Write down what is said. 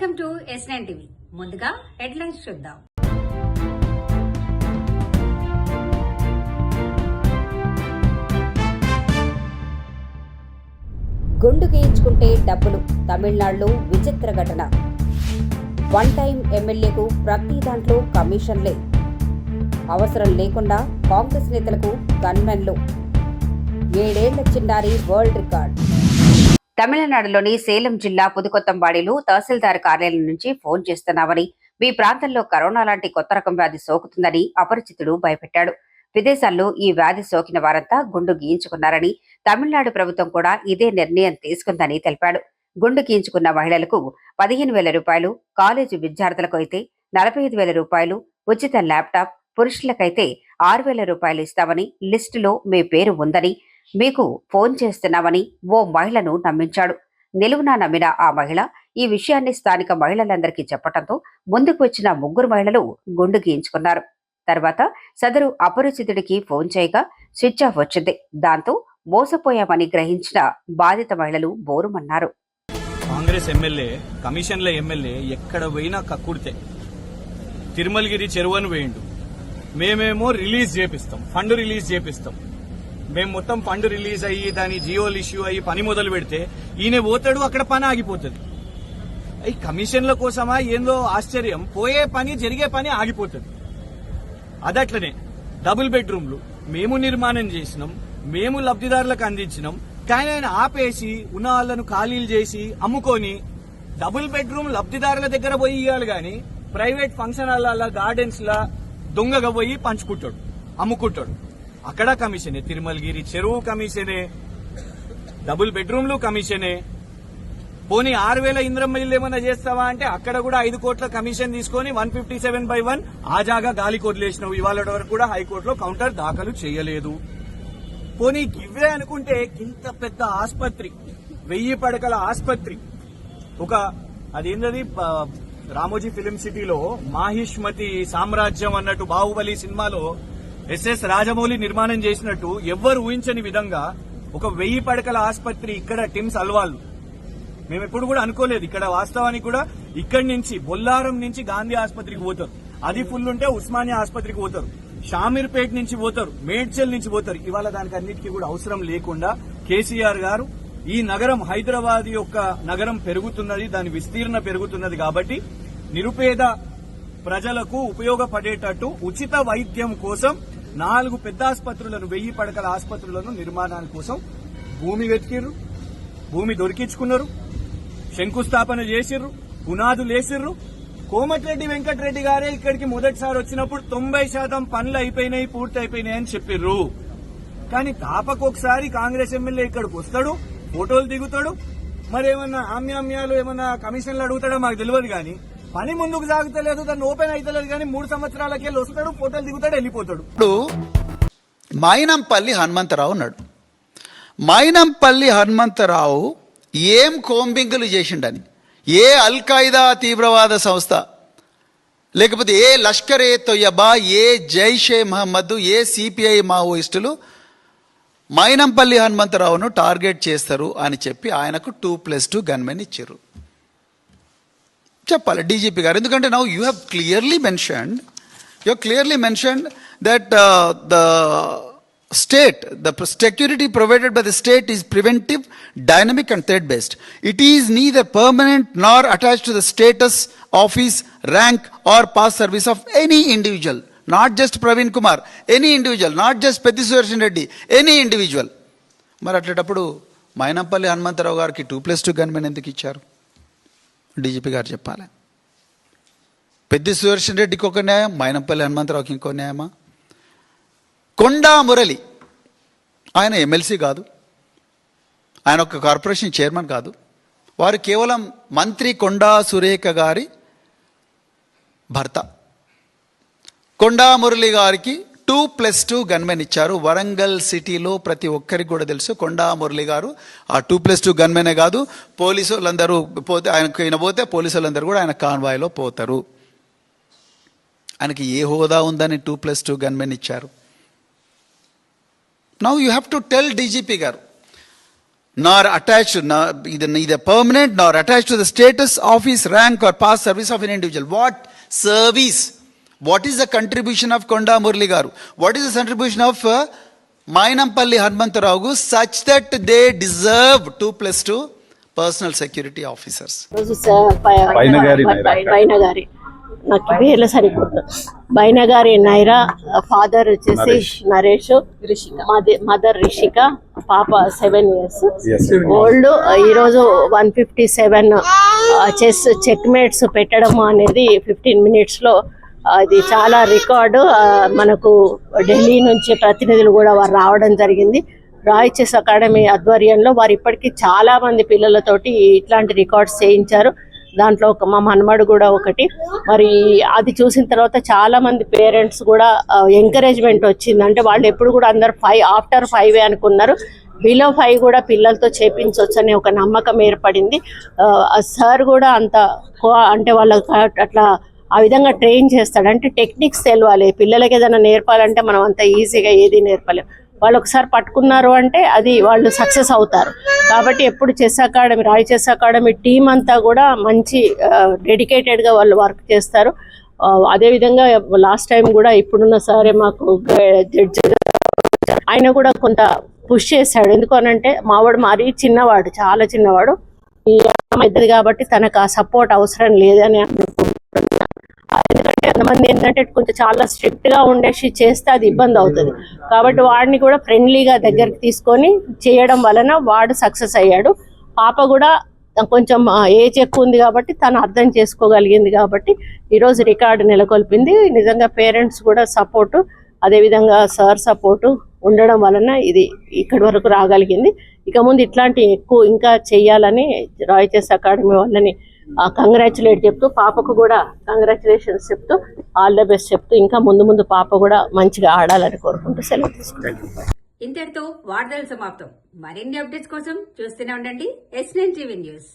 Welcome to S9 TV. ముందుగా headlines చూద్దాం. గుండు గీయించుకుంటే డబ్బులు, తమిళనాడులో విచిత్ర ఘటన. వన్ టైం ఎమ్మెల్యేకు ప్రతి దాంట్లో కమిషన్లే. అవసరం లేకుండా కాంగ్రెస్ నేతలకు గన్మెన్లు. 7 ఏళ్ల చిన్నారి వరల్డ్ రికార్డ్. తమిళనాడులోని సేలం జిల్లా పుదుకొత్తంబాడిలో తహసీల్దార్ కార్యాలయం నుంచి ఫోన్ చేస్తున్నామని, మీ ప్రాంతంలో కరోనా లాంటి కొత్త రకం వ్యాధి సోకుతుందని అపరిచితుడు భయపెట్టాడు. విదేశాల్లో ఈ వ్యాధి సోకిన వారంతా గుండు గీయించుకున్నారని, తమిళనాడు ప్రభుత్వం కూడా ఇదే నిర్ణయం తీసుకుందని తెలిపాడు. గుండు గీయించుకున్న మహిళలకు 15,000 రూపాయలు, కాలేజీ విద్యార్థులకు అయితే 45,000 రూపాయలు, ఉచిత ల్యాప్టాప్, పురుషులకైతే 6,000 రూపాయలు ఇస్తామని, లిస్టులో మీ పేరు ఉందని మీకు ఫోన్ చేస్తున్నామని ఓ మహిళను నమ్మించాడు. నిలువునా నమ్మిన ఆ మహిళ ఈ విషయాన్ని స్థానిక మహిళలందరికీ చెప్పడంతో ముందుకు వచ్చిన 3 మహిళలు గుండు గీయించుకున్నారు. తర్వాత సదరు అపరిచితుడికి ఫోన్ చేయగా స్విచ్ ఆఫ్ వచ్చింది. దాంతో మోసపోయామని గ్రహించిన బాధిత మహిళలు బోరుమన్నారు. కాంగ్రెస్ ఎమ్మెల్యే, కమిషన్ల ఎమ్మెల్యే ఎక్కడ పోయినా కక్కుడితే. తిరుమలగిరి చెరువును వేయండు, మేమేమో రిలీజ్ చేపిస్తాం, ఫండ్ రిలీజ్ చేపిస్తాం. మేము మొత్తం ఫండ్ రిలీజ్ అయ్యి దాని జియోలు ఇష్యూ అయ్యి పని మొదలు పెడితే ఈయన పోతాడు, అక్కడ పని ఆగిపోతుంది. ఈ కమిషన్ల కోసమా ఏందో ఆశ్చర్యం, పోయే పని జరిగే పని ఆగిపోతుంది. అదట్లనే డబుల్ బెడ్రూమ్లు మేము నిర్మాణం చేసినాం, మేము లబ్ధిదారులకు అందించినాం. కానీ ఆయన ఆపేసి ఉన్న వాళ్లను ఖాళీలు చేసి అమ్ముకొని డబుల్ బెడ్రూమ్ లబ్ధిదారుల దగ్గర పోయి ఇవ్వాలి గాని ప్రైవేట్ ఫంక్షన్ హాల్ల గార్డెన్స్ లా దొంగగా పోయి పంచుకుంటాడు, అమ్ముకుంటాడు. అక్కడ కమిషనే, తిరుమలగిరి చెరువు కమిషనే, డబుల్ బెడ్రూమ్లు కమిషనే. పోనీ 6,000 ఇంద్రమ్మ ఇల్లు ఏమన్నా చేస్తావా అంటే అక్కడ కూడా 5 కోట్ల కమిషన్ తీసుకుని 157/1 ఆ జాగా గాలికి వదిలేసినావు. ఇవాళ వరకు కూడా హైకోర్టులో కౌంటర్ దాఖలు చేయలేదు. పోనీ గివ్వే అనుకుంటే ఇంత పెద్ద ఆసుపత్రి, 1000 పడకల ఆసుపత్రి, ఒక అదేంటది రామోజీ ఫిలిం సిటీలో మాహిష్మతి సామ్రాజ్యం అన్నట్టు బాహుబలి సినిమాలో ఎస్ఎస్ రాజమౌళి నిర్మాణం చేసినట్టు ఎవ్వరు ఊహించని విధంగా ఒక 1000 పడకల ఆసుపత్రి ఇక్కడ టిమ్స్ అల్వాల్. మేము ఎప్పుడు కూడా అనుకోలేదు. ఇక్కడ వాస్తవానికి కూడా ఇక్కడి నుంచి బొల్లారం నుంచి గాంధీ ఆసుపత్రికి పోతారు, అది ఫుల్ ఉంటే ఉస్మానియా ఆసుపత్రికి పోతారు, షామీర్పేట్ నుంచి పోతారు, మేడ్చల్ నుంచి పోతారు. ఇవాళ దానికి అన్నిటికీ కూడా అవసరం లేకుండా కేసీఆర్ గారు ఈ నగరం హైదరాబాద్ యొక్క నగరం పెరుగుతున్నది, దాని విస్తీర్ణ పెరుగుతున్నది కాబట్టి నిరుపేద ప్రజలకు ఉపయోగపడేటట్టు ఉచిత వైద్యం కోసం 4 పెద్ద ఆసుపత్రులను, 1000 పడకల ఆసుపత్రులను నిర్మాణాని కోసం భూమి వెతికిర్రు, భూమి దొరికించుకున్నారు, శంకుస్థాపన చేసిర్రు, పునాదులేసిర్రు. కోమటిరెడ్డి వెంకటరెడ్డి గారే ఇక్కడికి మొదటిసారి వచ్చినప్పుడు 90% పనులు అయిపోయినాయి, పూర్తి అయిపోయినాయి అని చెప్పిర్రు. కానీ తాపకొకసారి కాంగ్రెస్ ఎమ్మెల్యే ఇక్కడికి వస్తాడు, ఫోటోలు దిగుతాడు, మరేమన్నా ఆమ్యామ్యాలు ఏమన్నా కమిషన్లు అడుగుతాడో మాకు తెలియదు. కానీ పని ముందుకు సాగుతలేదు, దాన్ని ఓపెన్ అయితలేదు. కానీ 3 సంవత్సరాలకే వస్తాడు, ఫోటోలు దిగుతాడు, వెళ్ళిపోతాడు. ఇప్పుడు మైనంపల్లి హనుమంతరావు ఉన్నాడు. మైనంపల్లి హనుమంతరావు ఏం కోంబింగులు చేసిండని, ఏ అల్ఖాయిదా తీవ్రవాద సంస్థ, లేకపోతే ఏ లష్కర్ ఏ తొయ్యబా, ఏ జైషే మహమ్మద్, ఏ సిపిఐ మావోయిస్టులు మైనంపల్లి హనుమంతరావును టార్గెట్ చేస్తారు అని చెప్పి ఆయనకు 2+2 గన్మెన్ ఇచ్చారు. చెప్పాలి డీజీపీ గారు. ఎందుకంటే now you have clearly mentioned that the state, the security provided by the state is preventive, dynamic and threat based. It is neither permanent nor attached to the status, office, rank or past service of any individual, not just Praveen Kumar, any individual, not just Petti Sudarshan Reddy, any individual. మరి అట్లేటప్పుడు మైనంపల్లి హనుమంతరావు గారికి 2+2 gunmen ఎందుకు ఇచ్చారు? DGP గారు చెప్పాలి. పెద్ది సుదర్శన్ రెడ్డికి ఒక న్యాయం, మైనంపల్లి హనుమంతరావుకి ఇంకో న్యాయమా? కొండా మురళి ఆయన ఎమ్మెల్సీ కాదు, ఆయన ఒక కార్పొరేషన్ చైర్మన్ కాదు, వారు కేవలం మంత్రి కొండా సురేఖ గారి భర్త. కొండా మురళి గారికి 2+2 గన్మెన్ ఇచ్చారు. వరంగల్ సిటీలో ప్రతి ఒక్కరికి కూడా తెలుసు కొండా మురళి గారు ఆ 2+2 గన్మెనే కాదు, పోలీసు వాళ్ళందరూ పోతే ఆయన పోతే పోలీసు వాళ్ళందరూ కూడా ఆయన కాన్వాయ్లో పోతారు. ఆయనకి ఏ హోదా ఉందని 2+2 గన్మెన్ ఇచ్చారు? Now you have to tell DGP గారు, nor attached, neither permanent nor attached to the status, office, rank or past service of an individual. What service? What is the contribution of Konda Murli Garu? What is the contribution of Mainampalli Hanumantarao such that they deserve 2+2 personal security officers? బైనగారి నాకు పేర్లు సరిపోతుంది. బైనగారి Naira, father వచ్చేసి Naresh, mother Rishika, పాప 7 years old. ఈరోజు 157 check mates పెట్టడం అనేది 15 minutes లో అది చాలా రికార్డు. మనకు ఢిల్లీ నుంచి ప్రతినిధులు కూడా వారు రావడం జరిగింది. రాయ్ చెస్ అకాడమీ ఆధ్వర్యంలో వారు ఇప్పటికీ చాలా మంది పిల్లలతోటి ఇట్లాంటి రికార్డ్స్ చేయించారు. దాంట్లో మా మనమడు కూడా ఒకటి. మరి అది చూసిన తర్వాత చాలా మంది పేరెంట్స్ కూడా ఎంకరేజ్మెంట్ వచ్చింది. అంటే వాళ్ళు ఎప్పుడు కూడా అందరు 5 after 5 అనుకున్నారు. బిలో 5 కూడా పిల్లలతో చేపించవచ్చు అనే ఒక నమ్మకం ఏర్పడింది. సార్ కూడా అంటే వాళ్ళకి అట్లా ఆ విధంగా ట్రైన్ చేస్తాడు. అంటే టెక్నిక్స్ తెలియాలి. పిల్లలకి ఏదైనా నేర్పాలంటే మనం అంత ఈజీగా ఏది నేర్పలేం. వాళ్ళు ఒకసారి పట్టుకున్నారు అంటే అది వాళ్ళు సక్సెస్ అవుతారు. కాబట్టి ఎప్పుడు chess academy, Roy chess academy team అంతా కూడా మంచి డెడికేటెడ్గా వాళ్ళు వర్క్ చేస్తారు. అదేవిధంగా లాస్ట్ టైం కూడా ఇప్పుడున్న సారే మాకు జడ్జి ఆయన కూడా కొంత పుష్ చేశాడు. ఎందుకు అనంటే మావాడు మరీ చిన్నవాడు, చాలా చిన్నవాడు. ఈ పెద్దది కాబట్టి తనకు ఆ సపోర్ట్ అవసరం లేదని అనుకుంటున్నాను. ఎందుకంటే కొంతమంది ఏంటంటే కొంచెం చాలా స్ట్రిక్ట్ గా ఉండేసి చేస్తే అది ఇబ్బంది అవుతుంది. కాబట్టి వాడిని కూడా ఫ్రెండ్లీగా దగ్గరికి తీసుకొని చేయడం వలన వాడు సక్సెస్ అయ్యాడు. పాప కూడా కొంచెం ఏజ్ ఎక్కువ ఉంది కాబట్టి తను అర్థం చేసుకోగలిగింది కాబట్టి ఈరోజు రికార్డు నెలకొల్పింది. నిజంగా పేరెంట్స్ కూడా సపోర్టు, అదేవిధంగా సార్ సపోర్టు ఉండడం వలన ఇది ఇక్కడి వరకు రాగలిగింది. ఇక ముందు ఇట్లాంటి ఎక్కువ ఇంకా చెయ్యాలని రాయ్ చెస్ అకాడమీ వాళ్ళని కంగ్రాచులేట్ చెప్తూ, పాపకు కూడా కంగ్రాచులేషన్స్ చెప్తూ, ఆల్ ద బెస్ట్ చెప్తూ, ఇంకా ముందు ముందు పాప కూడా మంచిగా ఆడాలని కోరుకుంటూ సెలవు తీసుకుంటాను. ఇంతటితో వార్తలు సమాప్తం. మరిన్ని అప్డేట్స్ కోసం చూస్తూనే ఉండండి S9 TV న్యూస్.